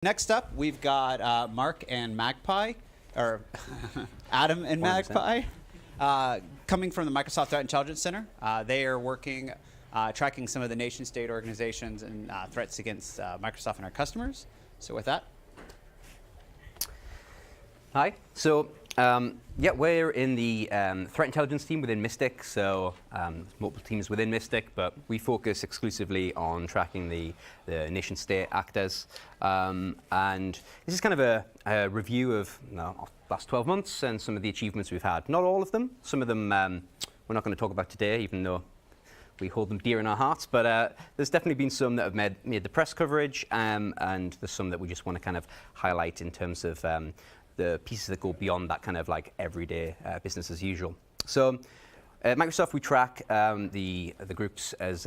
Next up, we've got Mark and Magpie, or Adam and Magpie, coming from the Microsoft Threat Intelligence Center. They are working, tracking some of the nation-state organizations and threats against Microsoft and our customers. So with that. Hi. So yeah, we're in the threat intelligence team within Mstic. So multiple teams within Mstic, but we focus exclusively on tracking the nation-state actors. And this is kind of a review of the last 12 months and some of the achievements we've had. Not all of them. Some of them we're not going to talk about today, even though we hold them dear in our hearts. But there's definitely been some that have made the press coverage, and there's some that we just want to kind of highlight in terms of the pieces that go beyond that kind of like everyday business as usual. So at Microsoft, we track the groups as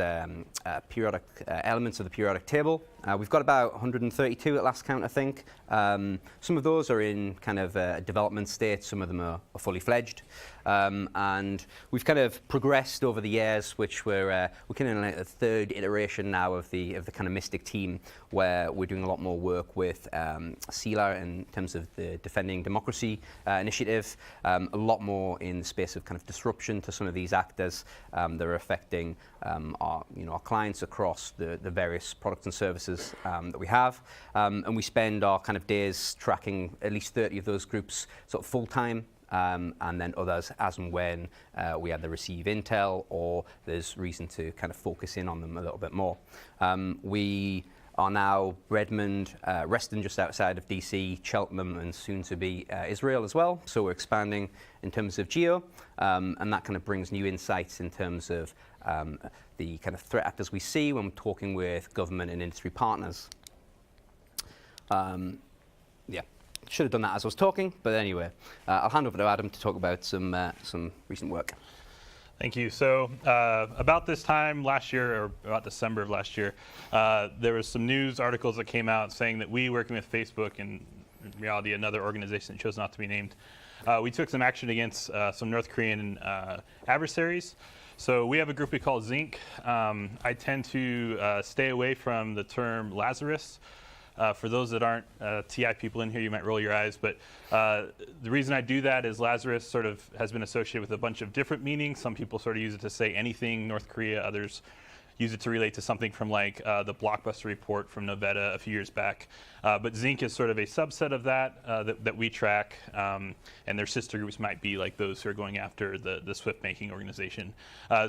periodic elements of the periodic table. We've got about 132 at last count, I think. Some of those are in kind of a development state. Some of them are fully fledged. And we've kind of progressed over the years, which we're kind of in like a third iteration now of the kind of Mstic team, where we're doing a lot more work with CELA in terms of the Defending Democracy initiative, a lot more in the space of kind of disruption to some of these actors that are affecting our clients across the various products and services that we have. And we spend our kind of days tracking at least 30 of those groups sort of full-time. And then others as and when we either receive intel or there's reason to kind of focus in on them a little bit more. We are now Redmond, Reston just outside of DC, Cheltenham, and soon to be Israel as well. So we're expanding in terms of geo, and that kind of brings new insights in terms of the kind of threat actors we see when we're talking with government and industry partners. Yeah. Should have done that as I was talking, but anyway, I'll hand over to Adam to talk about some recent work. Thank you. So about this time last year, or about December of last year, there was some news articles that came out saying that we, working with Facebook, and in reality another organization that chose not to be named, we took some action against some North Korean adversaries. So we have a group we call ZINC. I tend to stay away from the term Lazarus. For those that aren't TI people in here, you might roll your eyes, but the reason I do that is Lazarus sort of has been associated with a bunch of different meanings. Some people sort of use it to say anything North Korea, others use it to relate to something from like the Blockbuster report from Novetta a few years back. But ZINC is sort of a subset of that that we track, and their sister groups might be like those who are going after the Swift banking organization.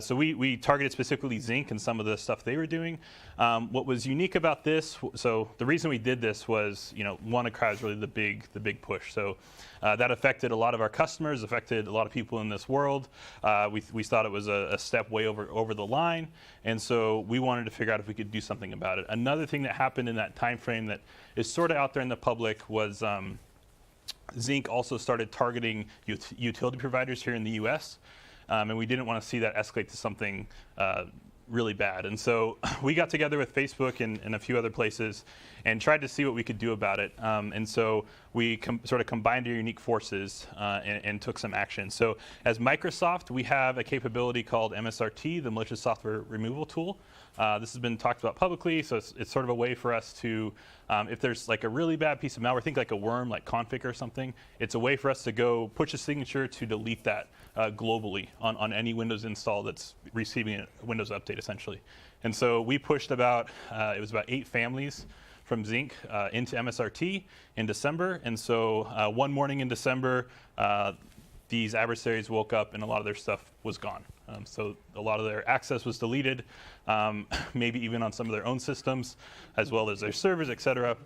So we targeted specifically ZINC and some of the stuff they were doing. What was unique about this, so the reason we did this was, WannaCry is really the big push. So that affected a lot of our customers, affected a lot of people in this world. We thought it was a step way over the line, and so we wanted to figure out if we could do something about it. Another thing that happened in that time frame that is sort of out there in the public was ZINC also started targeting utility providers here in the US, and we didn't want to see that escalate to something really bad. And so we got together with Facebook and a few other places and tried to see what we could do about it. And so we sort of combined our unique forces and took some action. So as Microsoft, we have a capability called MSRT, the Malicious Software Removal Tool. This has been talked about publicly, so it's sort of a way for us to, if there's like a really bad piece of malware, think like a worm, like config or something, it's a way for us to go push a signature to delete that globally on any Windows install that's receiving a Windows update, essentially. And so we pushed about, it was about 8 families from ZINC into MSRT in December. And so one morning in December, these adversaries woke up and a lot of their stuff was gone. So a lot of their access was deleted, maybe even on some of their own systems, as well as their servers, et cetera.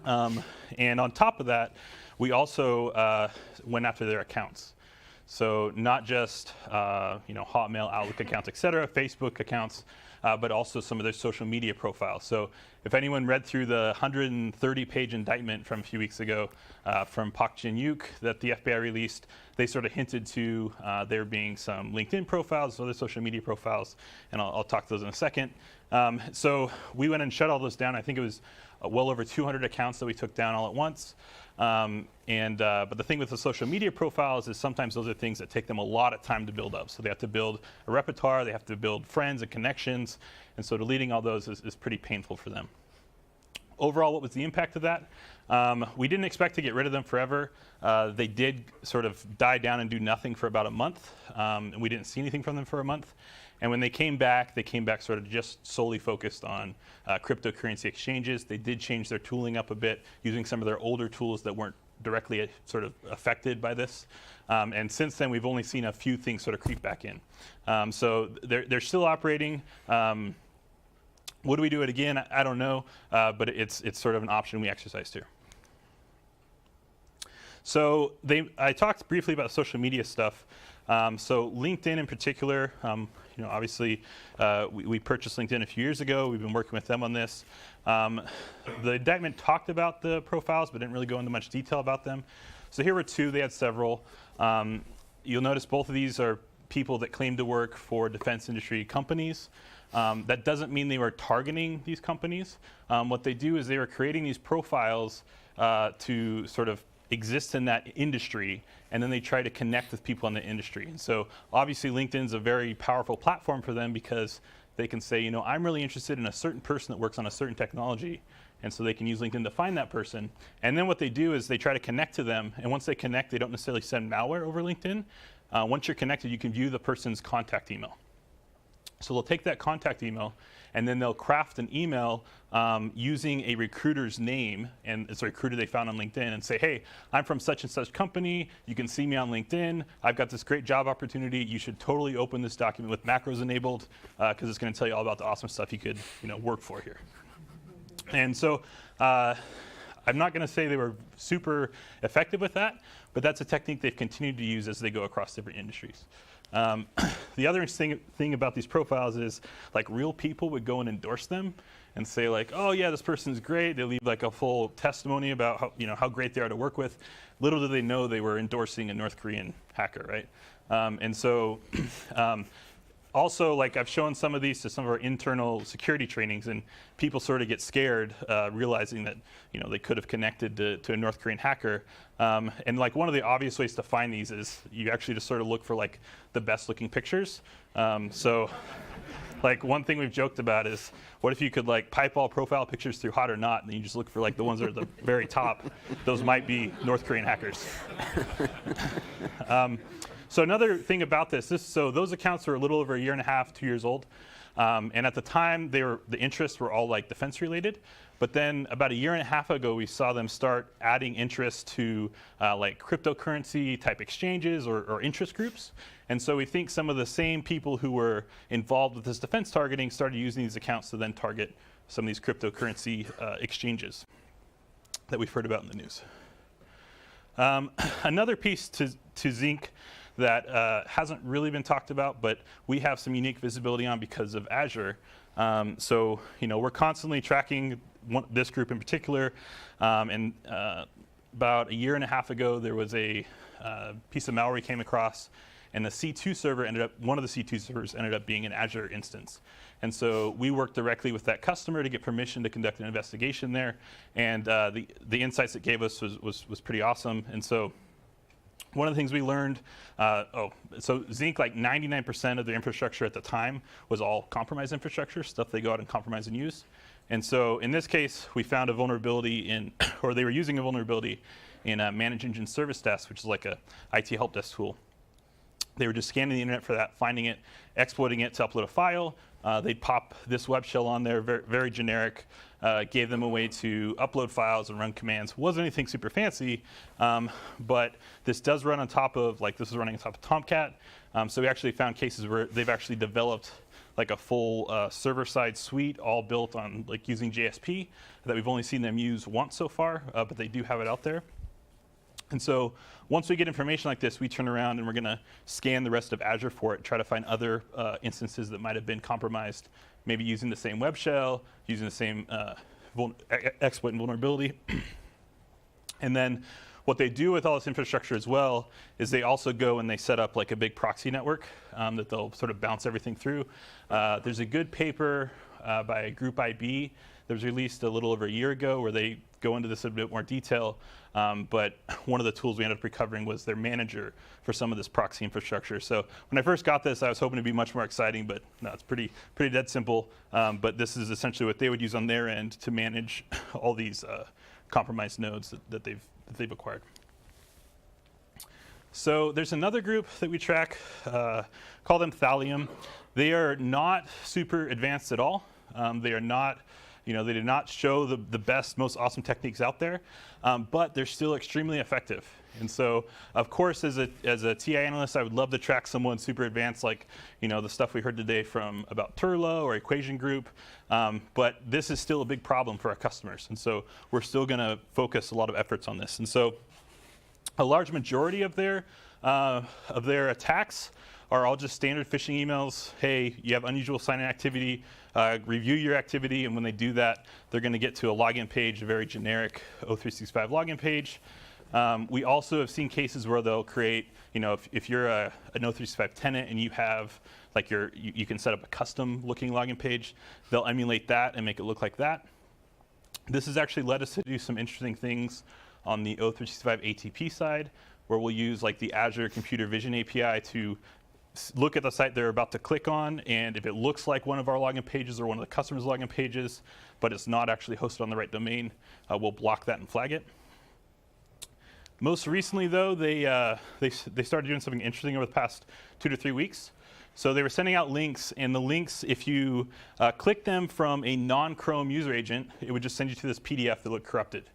And on top of that, we also went after their accounts. So not just Hotmail, Outlook accounts, et cetera, Facebook accounts, but also some of their social media profiles. So if anyone read through the 130-page indictment from a few weeks ago from Pak Jin-yuk that the FBI released, they sort of hinted to there being some LinkedIn profiles, other social media profiles, and I'll talk to those in a second. So we went and shut all those down. I think it was well over 200 accounts that we took down all at once. But the thing with the social media profiles is sometimes those are things that take them a lot of time to build up. So they have to build a repertoire, they have to build friends and connections, and so deleting all those is pretty painful for them. overall, what was the impact of that? We didn't expect to get rid of them forever. They did sort of die down and do nothing for about a month, and we didn't see anything from them for a month. And when they came back sort of just solely focused on cryptocurrency exchanges. They did change their tooling up a bit, using some of their older tools that weren't directly sort of affected by this. And since then, we've only seen a few things sort of creep back in. So they're still operating. Would we do it again? I don't know, but it's sort of an option we exercise too. So I talked briefly about social media stuff. So LinkedIn in particular, obviously we purchased LinkedIn a few years ago. We've been working with them on this. The indictment talked about the profiles, but didn't really go into much detail about them. So here were two. They had several. You'll notice both of these are people that claim to work for defense industry companies. That doesn't mean they were targeting these companies. What they do is they were creating these profiles to sort of exist in that industry, and then they try to connect with people in the industry. And so obviously LinkedIn's a very powerful platform for them because they can say, I'm really interested in a certain person that works on a certain technology. And so they can use LinkedIn to find that person. And then what they do is they try to connect to them. And once they connect, they don't necessarily send malware over LinkedIn. Once you're connected, you can view the person's contact email. So they'll take that contact email, and then they'll craft an email using a recruiter's name, and it's a recruiter they found on LinkedIn, and say, hey, I'm from such and such company. You can see me on LinkedIn. I've got this great job opportunity. You should totally open this document with macros enabled because it's going to tell you all about the awesome stuff you could work for here. And so I'm not going to say they were super effective with that, but that's a technique they've continued to use as they go across different industries. The other interesting thing about these profiles is like real people would go and endorse them and say like, oh yeah, this person's great. They leave like a full testimony about how great they are to work with. Little do they know they were endorsing a North Korean hacker, right? And so also, like I've shown some of these to some of our internal security trainings, and people sort of get scared realizing that they could have connected to a North Korean hacker. And like one of the obvious ways to find these is you actually just sort of look for like the best looking pictures. So like one thing we've joked about is what if you could like pipe all profile pictures through hot or not, and then you just look for like the ones that are at the very top. Those might be North Korean hackers. So another thing about so those accounts are a little over 1.5 years, 2 years old. And at the time, the interests were all like defense related. But then about 1.5 years ago, we saw them start adding interest to like cryptocurrency type exchanges or interest groups. And so we think some of the same people who were involved with this defense targeting started using these accounts to then target some of these cryptocurrency exchanges that we've heard about in the news. Another piece to ZINC that hasn't really been talked about, but we have some unique visibility on because of Azure. So we're constantly tracking this group in particular. And about 1.5 years ago, there was a piece of malware we came across, and the C2 server one of the C2 servers ended up being an Azure instance. And so we worked directly with that customer to get permission to conduct an investigation there. And the insights it gave us was pretty awesome. And so one of the things we learned, so ZINC, like 99% of their infrastructure at the time was all compromised infrastructure, stuff they go out and compromise and use. And so in this case, we found a vulnerability or they were using a vulnerability in Managed Engine Service Desk, which is like a IT help desk tool. They were just scanning the internet for that, finding it, exploiting it to upload a file. They'd pop this web shell on there, very, very generic, gave them a way to upload files and run commands. Wasn't anything super fancy, but this does run on top of, this is running on top of Tomcat. So we actually found cases where they've actually developed like a full server-side suite all built on using JSP that we've only seen them use once so far, but they do have it out there. And so once we get information like this, we turn around and we're going to scan the rest of Azure for it, try to find other instances that might have been compromised, maybe using the same web shell, using the same exploit and vulnerability. And then what they do with all this infrastructure as well is they also go and they set up like a big proxy network that they'll sort of bounce everything through. There's a good paper by Group IB that was released a little over 1 year ago where they go into this in a bit more detail, but one of the tools we ended up recovering was their manager for some of this proxy infrastructure. So when I first got this, I was hoping to be much more exciting, but no, it's pretty dead simple. But this is essentially what they would use on their end to manage all these compromised nodes that they've acquired. So there's another group that we track, call them THALLIUM. They are not super advanced at all. They are not, they did not show the best, most awesome techniques out there, but they're still extremely effective. And so, of course, as a TI analyst, I would love to track someone super advanced, like the stuff we heard today about Turlo or Equation Group. But this is still a big problem for our customers, and so we're still going to focus a lot of efforts on this. And so, a large majority of their attacks are all just standard phishing emails. Hey, you have unusual sign-in activity. Review your activity, and when they do that, they're going to get to a login page, a very generic O365 login page. We also have seen cases where they'll create, if you're an O365 tenant and you have you can set up a custom-looking login page, they'll emulate that and make it look like that. This has actually led us to do some interesting things on the O365 ATP side, where we'll use the Azure Computer Vision API to look at the site they're about to click on, and if it looks like one of our login pages or one of the customer's login pages, but it's not actually hosted on the right domain, we'll block that and flag it. Most recently, though, they started doing something interesting over the past 2 to 3 weeks. So they were sending out links, and the links, if you click them from a non-Chrome user agent, it would just send you to this PDF that looked corrupted.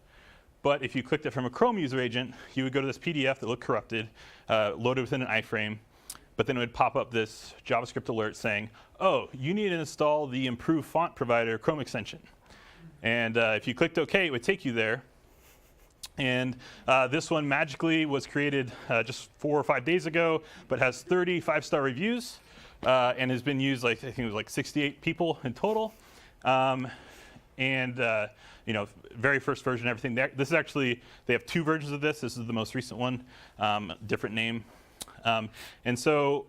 But if you clicked it from a Chrome user agent, you would go to this PDF that looked corrupted, loaded within an iframe, but then it would pop up this JavaScript alert saying, oh, you need to install the improved font provider Chrome extension. And if you clicked OK, it would take you there. And this one magically was created just 4 or 5 days ago, but has 30 5-star reviews and has been used, I think it was 68 people in total. Very first version, everything. This is actually, they have 2 versions of this. This is the most recent one, different name. And so,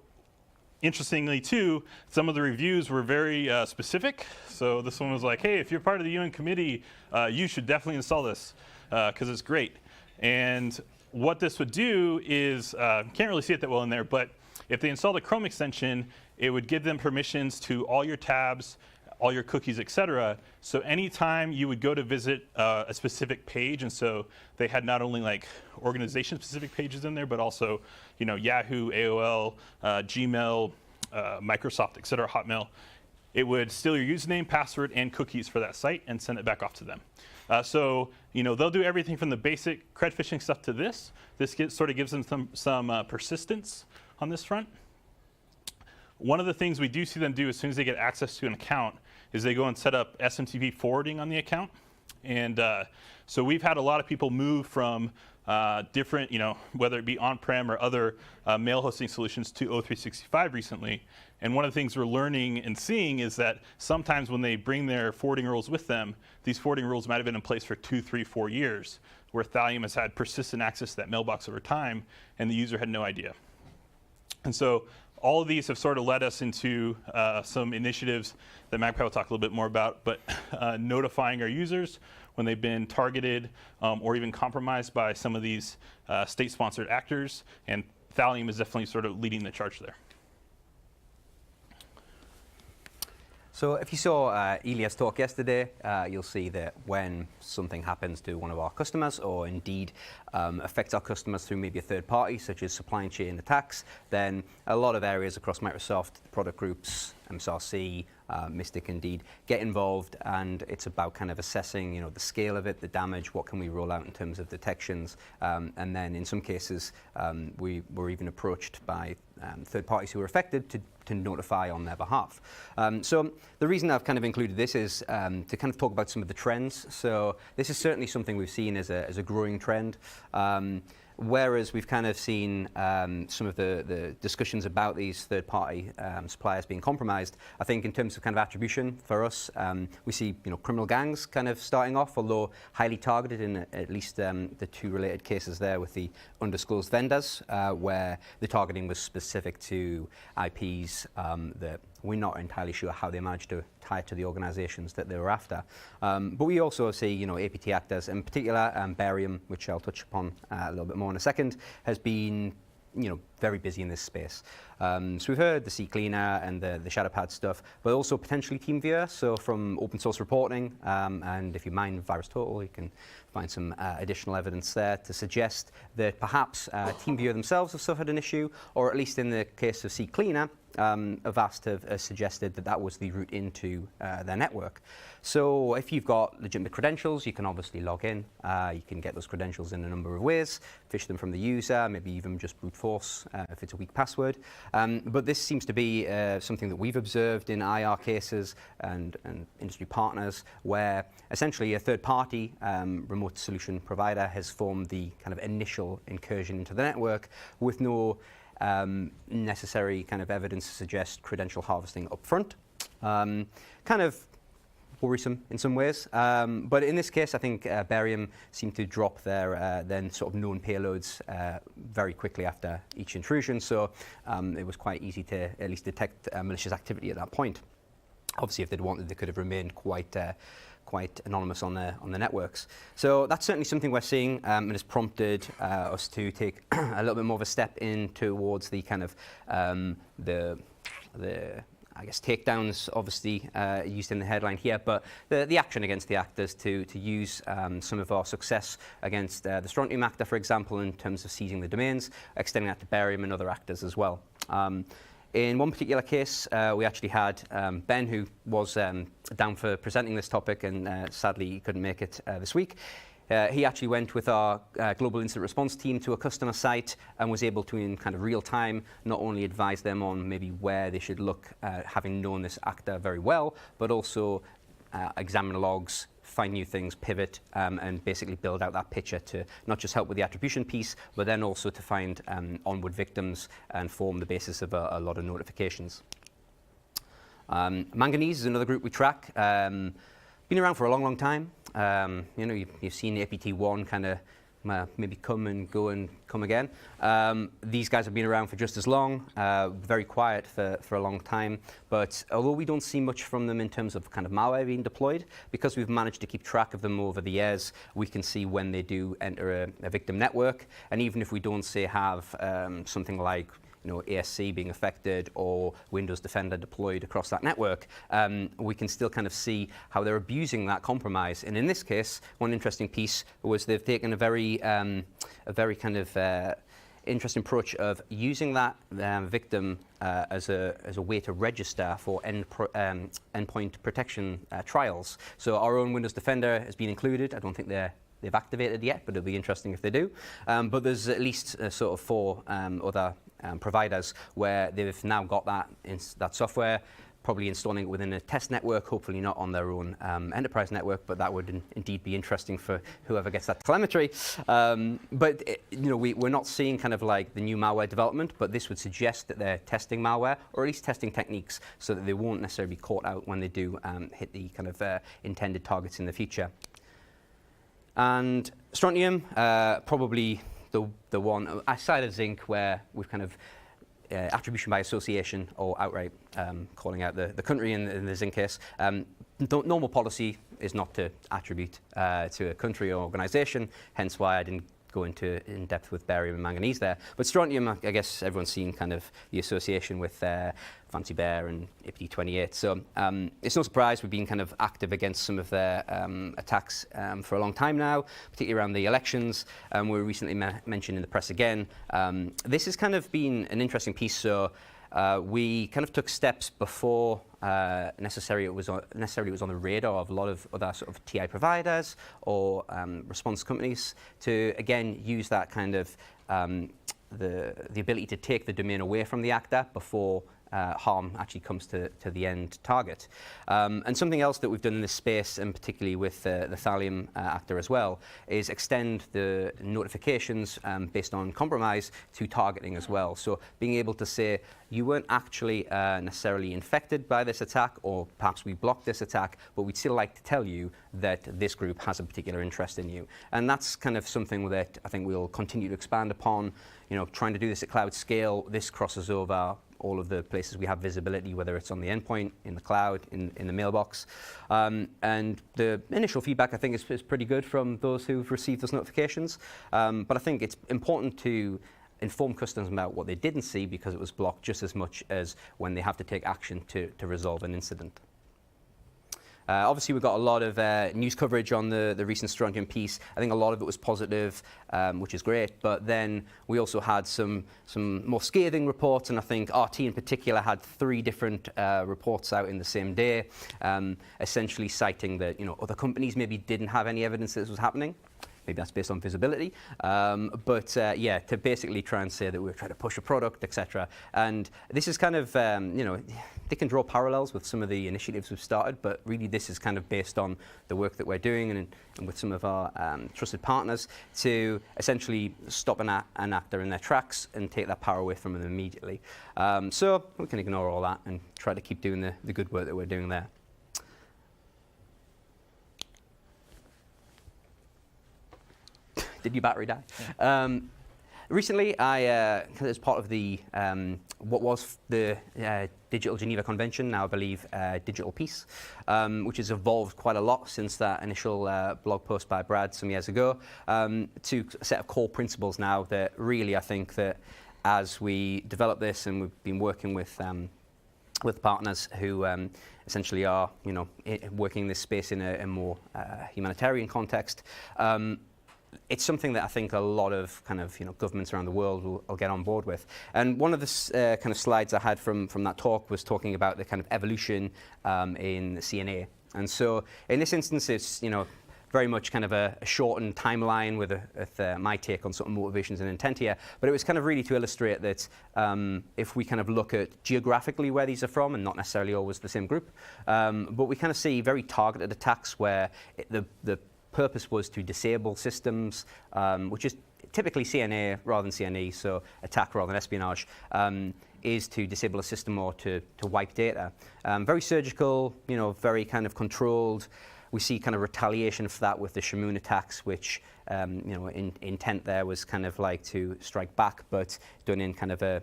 interestingly, too, some of the reviews were very specific. So this one was like, hey, if you're part of the UN committee, you should definitely install this because it's great. And what this would do is, can't really see it that well in there, but if they install the Chrome extension, it would give them permissions to all your tabs, all your cookies, et cetera. So anytime you would go to visit a specific page, and so they had not only organization-specific pages in there, but also Yahoo, AOL, Gmail, Microsoft, et cetera, Hotmail, it would steal your username, password, and cookies for that site and send it back off to them. So they'll do everything from the basic cred phishing stuff to this. This sort of gives them some persistence on this front. One of the things we do see them do as soon as they get access to an account is they go and set up SMTP forwarding on the account. And so we've had a lot of people move from different, whether it be on-prem or other mail hosting solutions to O365 recently. And one of the things we're learning and seeing is that sometimes when they bring their forwarding rules with them, these forwarding rules might have been in place for 2, 3, 4 years, where THALLIUM has had persistent access to that mailbox over time, and the user had no idea. And so all of these have sort of led us into some initiatives that Magpie will talk a little bit more about, but notifying our users when they've been targeted or even compromised by some of these state-sponsored actors, and THALLIUM is definitely sort of leading the charge there. So if you saw Ilya's talk yesterday, you'll see that when something happens to one of our customers, or indeed affects our customers through maybe a third party, such as supply chain attacks, then a lot of areas across Microsoft, product groups, MSRC, Mstic indeed, get involved, and it's about kind of assessing, the scale of it, the damage, what can we roll out in terms of detections, and then in some cases we were even approached by third parties who were affected to notify on their behalf. So the reason I've kind of included this is to kind of talk about some of the trends. So this is certainly something we've seen as a growing trend. Whereas we've kind of seen some of the discussions about these third-party suppliers being compromised, I think in terms of kind of attribution for us, we see criminal gangs kind of starting off, although highly targeted in at least the 2 related cases there with the undisclosed vendors, where the targeting was specific to IPs that we're not entirely sure how they managed to tie it to the organizations that they were after. But we also see, APT actors, in particular, BARIUM, which I'll touch upon a little bit more in a second, has been very busy in this space. So we've heard the CCleaner and the Shadowpad stuff, but also potentially TeamViewer. So from open source reporting, and if you mine VirusTotal, you can find some additional evidence there to suggest that perhaps TeamViewer themselves have suffered an issue, or at least in the case of CCleaner, Avast have suggested that was the route into their network. So if you've got legitimate credentials, you can obviously log in. You can get those credentials in a number of ways, phish them from the user, maybe even just brute force if it's a weak password. But this seems to be something that we've observed in IR cases and industry partners, where essentially a third-party remote solution provider has formed the kind of initial incursion into the network with no necessary kind of evidence to suggest credential harvesting up front. Kind of worrisome in some ways. But in this case, I think BARIUM seemed to drop their then sort of known payloads very quickly after each intrusion. So it was quite easy to at least detect malicious activity at that point. Obviously, if they'd wanted, they could have remained quite anonymous on the networks. So that's certainly something we're seeing, and has prompted us to take a little bit more of a step in towards the kind of the I guess takedowns, obviously used in the headline here, but the action against the actors to use some of our success against the Strontium actor, for example, in terms of seizing the domains, extending that to BARIUM and other actors as well. In one particular case, we actually had Ben, who was down for presenting this topic, and sadly he couldn't make it this week. He actually went with our global incident response team to a customer site and was able to, in kind of real time, not only advise them on maybe where they should look, having known this actor very well, but also examine logs, find new things, pivot, and basically build out that picture to not just help with the attribution piece, but then also to find onward victims and form the basis of a lot of notifications. Manganese is another group we track. Been around for a long, long time. You've seen APT1 kind of maybe come and go and come again. These guys have been around for just as long, very quiet for a long time. But although we don't see much from them in terms of kind of malware being deployed, because we've managed to keep track of them over the years, we can see when they do enter a victim network. And even if we don't say have something like ASC being affected or Windows Defender deployed across that network, we can still kind of see how they're abusing that compromise. And in this case, one interesting piece was they've taken a very kind of interesting approach of using that victim as a way to register for endpoint protection trials. So our own Windows Defender has been included. I don't think they've activated yet, but it'll be interesting if they do. But there's at least sort of 4 other providers where they've now got that software, probably installing it within a test network, hopefully not on their own enterprise network, but that would indeed be interesting for whoever gets that telemetry. But we're not seeing kind of like the new malware development, but this would suggest that they're testing malware, or at least testing techniques, so that they won't necessarily be caught out when they do hit the kind of intended targets in the future. And Strontium, probably the one outside of ZINC where we've kind of attribution by association, or outright calling out the country in the ZINC case. Normal policy is not to attribute to a country or organization, hence why I didn't go into in depth with barium and manganese there. But strontium, I guess everyone's seen kind of the association with Fancy Bear and IPD28. So it's no surprise we've been kind of active against some of their attacks for a long time now, particularly around the elections. We were recently mentioned in the press again. This has kind of been an interesting piece. So we kind of took steps before necessarily it was on the radar of a lot of other sort of TI providers or response companies to again use that kind of the ability to take the domain away from the actor before harm actually comes to the end target. And something else that we've done in this space, and particularly with the THALLIUM actor as well, is extend the notifications based on compromise to targeting as well. So being able to say, you weren't actually necessarily infected by this attack, or perhaps we blocked this attack, but we'd still like to tell you that this group has a particular interest in you. And that's kind of something that I think we'll continue to expand upon. You know, trying to do this at cloud scale, this crosses over all of the places we have visibility, whether it's on the endpoint, in the cloud, in the mailbox. And the initial feedback, I think, is pretty good from those who've received those notifications. But I think it's important to inform customers about what they didn't see because it was blocked just as much as when they have to take action to resolve an incident. Obviously, we've got a lot of news coverage on the recent strontium piece. I think a lot of it was positive, which is great. But then we also had some more scathing reports, and I think RT in particular had 3 different reports out in the same day, essentially citing that other companies maybe didn't have any evidence that this was happening. Maybe that's based on visibility, but yeah, to basically try and say that we're trying to push a product, etc. And this is kind of, they can draw parallels with some of the initiatives we've started, but really this is kind of based on the work that we're doing and with some of our trusted partners to essentially stop an actor in their tracks and take that power away from them immediately. So we can ignore all that and try to keep doing the good work that we're doing there. Did your battery die? Yeah. Recently, as part of the what was the Digital Geneva Convention, now I believe Digital Peace, which has evolved quite a lot since that initial blog post by Brad some years ago, to a set of core principles now that really I think that as we develop this, and we've been working with partners who essentially are working in this space in a more humanitarian context. It's something that I think a lot of governments around the world will get on board with. And one of the kind of slides I had from that talk was talking about the kind of evolution in CNA. And so in this instance, it's very much kind of a shortened timeline with my take on sort of motivations and intent here. But it was kind of really to illustrate that if we kind of look at geographically where these are from, and not necessarily always the same group, but we kind of see very targeted attacks where the purpose was to disable systems, which is typically CNA rather than CNE, so attack rather than espionage, is to disable a system or to wipe data. Very surgical, very kind of controlled. We see kind of retaliation for that with the Shamoon attacks, which intent there was kind of like to strike back, but done in kind of a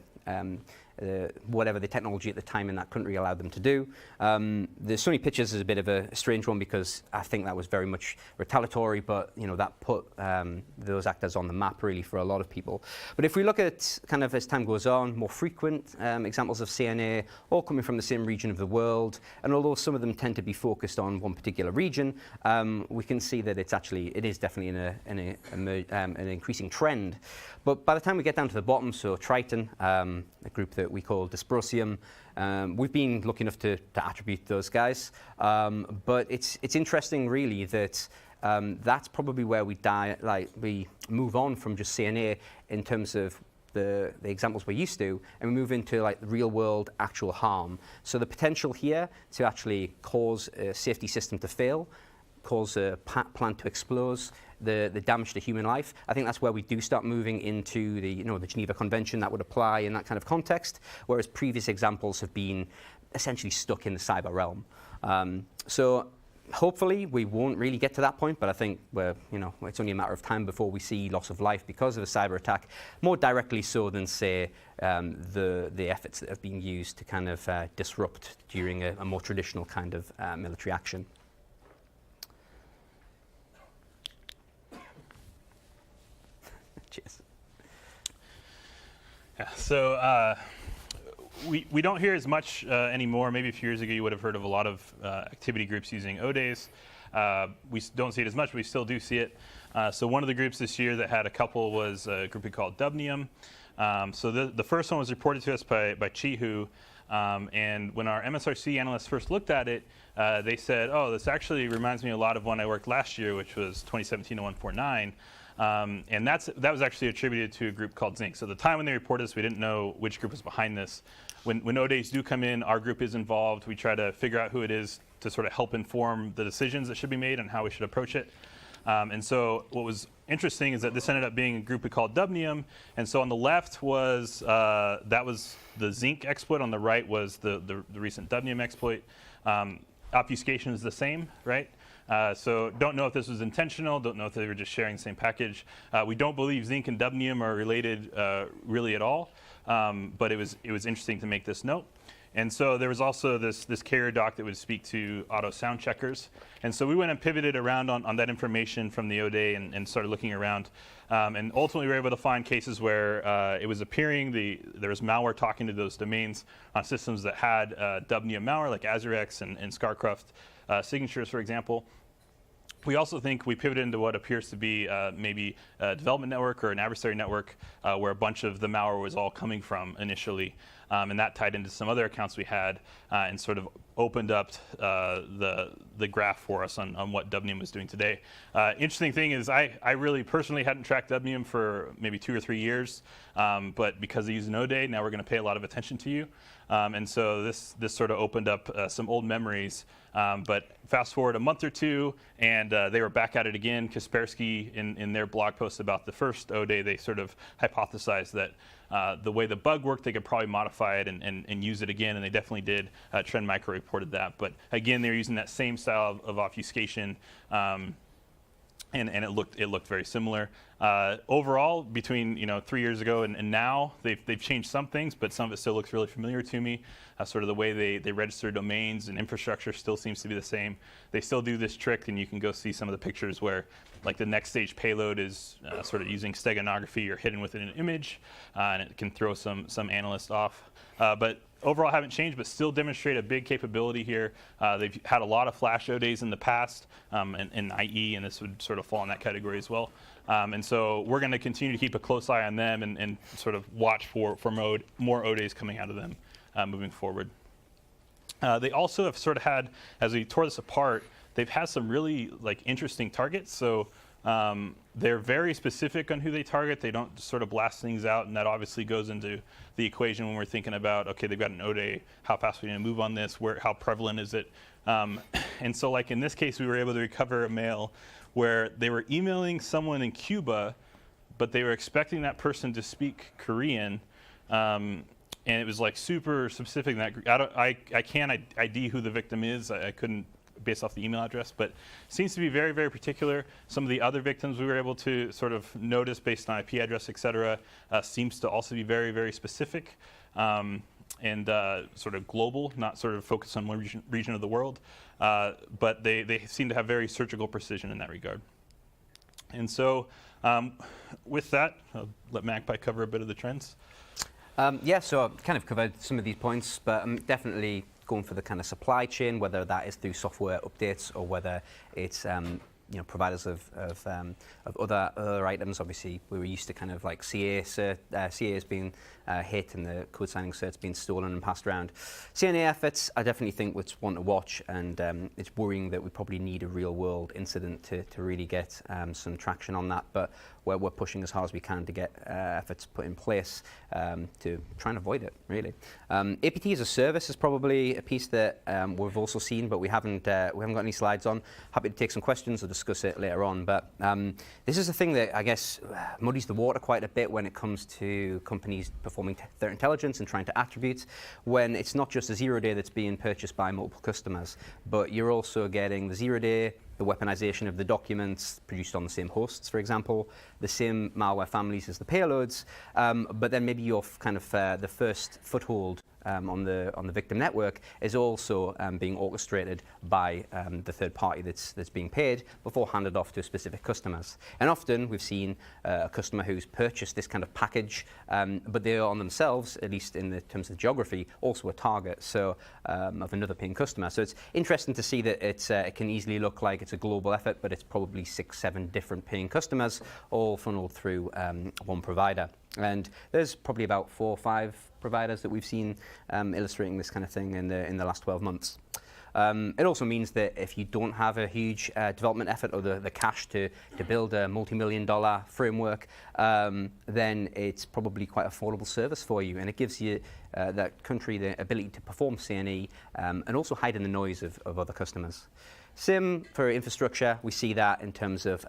whatever the technology at the time in that country allowed them to do. The Sony pictures is a bit of a strange one because I think that was very much retaliatory, but that put those actors on the map really for a lot of people. But if we look at kind of as time goes on, more frequent examples of CNA, all coming from the same region of the world, and although some of them tend to be focused on one particular region, we can see that it is definitely an increasing trend. But by the time we get down to the bottom, so Triton, a group that we call Dysprosium, we've been lucky enough to attribute those guys. But it's interesting, really, that that's probably where we move on from just CNA in terms of the examples we're used to, and we move into like the real world actual harm. So the potential here to actually cause a safety system to fail, cause a plant to explode, the damage to human life. I think that's where we do start moving into the Geneva Convention that would apply in that kind of context, whereas previous examples have been essentially stuck in the cyber realm. So hopefully we won't really get to that point, but I think it's only a matter of time before we see loss of life because of a cyber attack, more directly so than say the efforts that have been used to kind of disrupt during a more traditional kind of military action. Cheers. Yeah, so we don't hear as much anymore. Maybe a few years ago you would have heard of a lot of activity groups using O-Days. We don't see it as much, but we still do see it. So one of the groups this year that had a couple was a group we called WNIUM. So the first one was reported to us by Chihu. And when our MSRC analysts first looked at it, they said, oh, this actually reminds me a lot of one I worked last year, which was 2017-0149. And that was actually attributed to a group called ZINC. So at the time when they reported this, we didn't know which group was behind this. When O-Days do come in, our group is involved. We try to figure out who it is to sort of help inform the decisions that should be made and how we should approach it. And so what was interesting is that this ended up being a group we called WNIUM. And so on the left was, that was the ZINC exploit. On the right was the recent WNIUM exploit. Obfuscation is the same, right? So don't know if this was intentional, don't know if they were just sharing the same package. We don't believe zinc and dubnium are related really at all, but it was interesting to make this note. And so there was also this carrier doc that would speak to autosoundcheckers. And so we went and pivoted around on that information from the ODay and started looking around. And ultimately we were able to find cases where it was appearing there was malware talking to those domains on systems that had dubnium malware like AzureX and Scarcraft signatures, for example. We also think we pivoted into what appears to be maybe a development network or an adversary network where a bunch of the malware was all coming from initially. And that tied into some other accounts we had and sort of opened up the graph for us on what Dubnium was doing today. Interesting thing is I really personally hadn't tracked Dubnium for maybe 2 or 3 years, but because they use an ODay, now we're going to pay a lot of attention to you. And so this sort of opened up some old memories. But fast forward a month or two, and they were back at it again. Kaspersky, in their blog post about the first ODay, they sort of hypothesized that the way the bug worked, they could probably modify it and use it again, and they definitely did. Trend Micro reported that. But again, they're using that same style of obfuscation, and it looked very similar. Overall, between 3 years ago and now, they've changed some things, but some of it still looks really familiar to me. Sort of the way they register domains and infrastructure still seems to be the same. They still do this trick, and you can go see some of the pictures where, like, the next stage payload is sort of using steganography or hidden within an image, and it can throw some analysts off. But overall haven't changed, but still demonstrate a big capability here. They've had a lot of Flash ODays in the past, and IE, and this would sort of fall in that category as well. And so we're going to continue to keep a close eye on them and sort of watch for more ODays coming out of them moving forward. They also have sort of had, as we tore this apart, they've had some really interesting targets. So they're very specific on who they target. They don't sort of blast things out, and that obviously goes into the equation when we're thinking about, okay, they've got an ODay, how fast are we going to move on this, how prevalent is it? And so like in this case, we were able to recover a mail where they were emailing someone in Cuba, but they were expecting that person to speak Korean, and it was like super specific. I can't ID who the victim is. I couldn't based off the email address, but seems to be very, very particular. Some of the other victims we were able to sort of notice based on IP address, et cetera, seems to also be very, very specific and sort of global, not sort of focused on one region of the world. But they seem to have very surgical precision in that regard. And so with that, I'll let Magpie cover a bit of the trends. Yeah, so I've kind of covered some of these points, but I'm definitely going for the kind of supply chain, whether that is through software updates or whether it's providers of other items. Obviously, we were used to kind of like CAs being hit and the code signing certs being stolen and passed around. CNA efforts, I definitely think it's one to watch, and it's worrying that we probably need a real world incident to really get some traction on that. But we're pushing as hard as we can to get efforts put in place to try and avoid it, really. APT as a service is probably a piece that we've also seen, but we haven't got any slides on. Happy to take some questions or discuss it later on. But this is a thing that I guess muddies the water quite a bit when it comes to companies performing threat intelligence and trying to attribute, when it's not just a zero-day that's being purchased by multiple customers, but you're also getting the zero-day, the weaponization of the documents produced on the same hosts, for example, the same malware families as the payloads, but then maybe your kind of the first foothold on the victim network is also being orchestrated by the third party that's being paid before handed off to specific customers. And often we've seen a customer who's purchased this kind of package, but they are on themselves, at least in the terms of geography, also a target of another paying customer. So it's interesting to see that it can easily look like it's a global effort, but it's probably 6, 7 different paying customers, all funneled through one provider. And there's probably about 4 or 5 providers that we've seen illustrating this kind of thing in the last 12 months. It also means that if you don't have a huge development effort or the cash to build a multi-million-dollar framework, then it's probably quite an affordable service for you, and it gives you that country the ability to perform CNE and also hide in the noise of other customers. SIM for infrastructure, we see that in terms of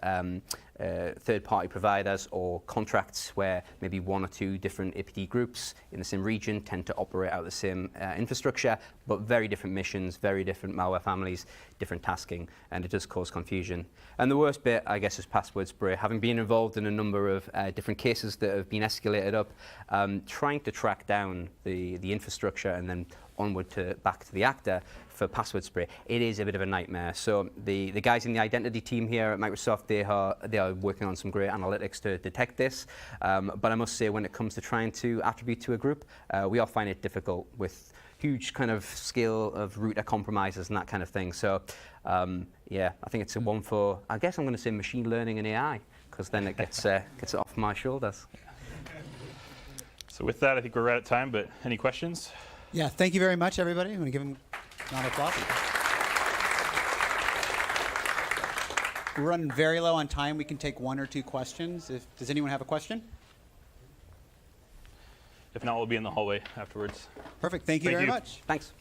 third-party providers or contracts where maybe one or two different IPD groups in the SIM region tend to operate out of the SIM infrastructure, but very different missions, very different malware families, different tasking, and it does cause confusion. And the worst bit, I guess, is password spray. Having been involved in a number of different cases that have been escalated up, trying to track down the infrastructure and then onward to back to the actor for password spray, it is a bit of a nightmare. So the guys in the identity team here at Microsoft, they are working on some great analytics to detect this. But I must say, when it comes to trying to attribute to a group, we all find it difficult with huge kind of scale of router compromises and that kind of thing. So yeah, I think it's a one for, I guess I'm going to say machine learning and AI, because then it gets it off my shoulders. So with that, I think we're right at time, but any questions? Yeah, thank you very much, everybody. I'm going to give them a round of applause. We're running very low on time. We can take one or two questions. Does anyone have a question? If not, we'll be in the hallway afterwards. Perfect. Thank you very much. Thanks.